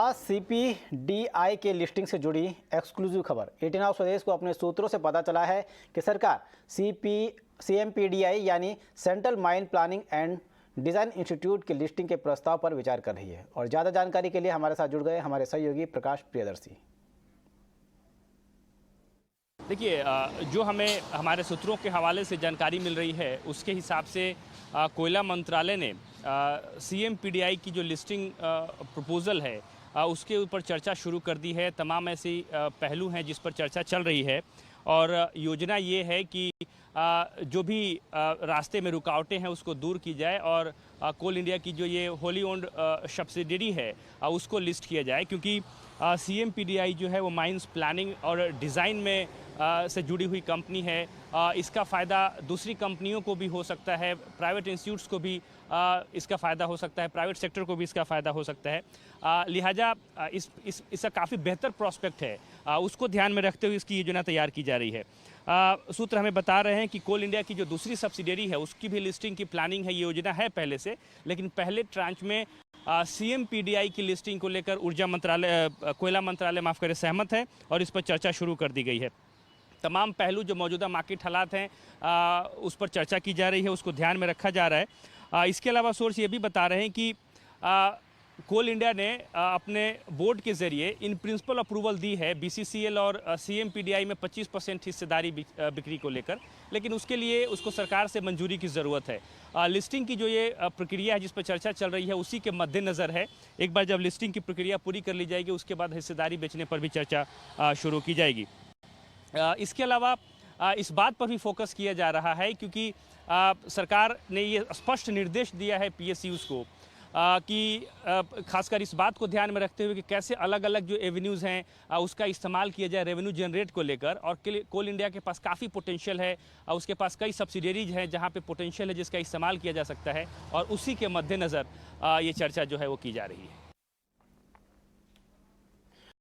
आज सीपीडीआई के लिस्टिंग से जुड़ी एक्सक्लूसिव खबर 18 हाउस स्वदेश को अपने सूत्रों से पता चला है कि सरकार सीएमपीडीआई यानी central mine planning and design institute की लिस्टिंग के प्रस्ताव पर विचार कर रही है। और ज़्यादा जानकारी के लिए हमारे साथ जुड़ गए हमारे सहयोगी प्रकाश प्रियदर्शी। देखिए, जो हमें हमारे सूत्रों के हवाले से जानकारी मिल रही है उसके हिसाब से कोयला मंत्रालय ने सीएमपीडीआई की जो लिस्टिंग प्रपोज़ल है उसके ऊपर चर्चा शुरू कर दी है। तमाम ऐसे पहलू हैं जिस पर चर्चा चल रही है और योजना ये है कि जो भी रास्ते में रुकावटें हैं उसको दूर की जाए और कोल इंडिया की जो ये होली ओन्ड सब्सिडियरी है उसको लिस्ट किया जाए, क्योंकि सीएमपीडीआई जो है वो माइंस प्लानिंग और डिज़ाइन में से जुड़ी हुई कंपनी है। इसका फ़ायदा दूसरी कंपनियों को भी हो सकता है, प्राइवेट इंस्टीट्यूट्स को भी इसका फ़ायदा हो सकता है, प्राइवेट सेक्टर को भी इसका फ़ायदा हो सकता है। लिहाजा इसका काफ़ी बेहतर प्रॉस्पेक्ट है, उसको ध्यान में रखते हुए इसकी योजना तैयार की जा रही है। सूत्र हमें बता रहे हैं कि कोल इंडिया की जो दूसरी सब्सिडियरी है उसकी भी लिस्टिंग की प्लानिंग है, ये योजना है पहले से, लेकिन पहले ट्रांच में सीएमपीडीआई की लिस्टिंग को लेकर ऊर्जा मंत्रालय, कोयला मंत्रालय माफ़ करें, सहमत है और इस पर चर्चा शुरू कर दी गई है। तमाम पहलू जो मौजूदा मार्केट हालात हैं उस पर चर्चा की जा रही है, उसको ध्यान में रखा जा रहा है। इसके अलावा सोर्स ये भी बता रहे हैं कि कोल इंडिया ने अपने बोर्ड के ज़रिए इन प्रिंसिपल अप्रूवल दी है बीसीसीएल और सीएमपीडीआई में 25% हिस्सेदारी बिक्री को लेकर, लेकिन उसके लिए उसको सरकार से मंजूरी की ज़रूरत है। लिस्टिंग की जो ये प्रक्रिया है जिस पर चर्चा चल रही है उसी के मद्देनज़र है। एक बार जब लिस्टिंग की प्रक्रिया पूरी कर ली जाएगी उसके बाद हिस्सेदारी बेचने पर भी चर्चा शुरू की जाएगी। इसके अलावा इस बात पर भी फोकस किया जा रहा है क्योंकि सरकार ने ये स्पष्ट निर्देश दिया है पीएसयूज़ को कि खासकर इस बात को ध्यान में रखते हुए कि कैसे अलग अलग जो एवेन्यूज़ हैं उसका इस्तेमाल किया जाए रेवेन्यू जनरेट को लेकर। और कोल इंडिया के पास काफ़ी पोटेंशियल है, उसके पास कई सब्सिडियरीज हैं जहां पे पोटेंशियल है जिसका इस्तेमाल किया जा सकता है, और उसी के मद्देनज़र ये चर्चा जो है वो की जा रही है।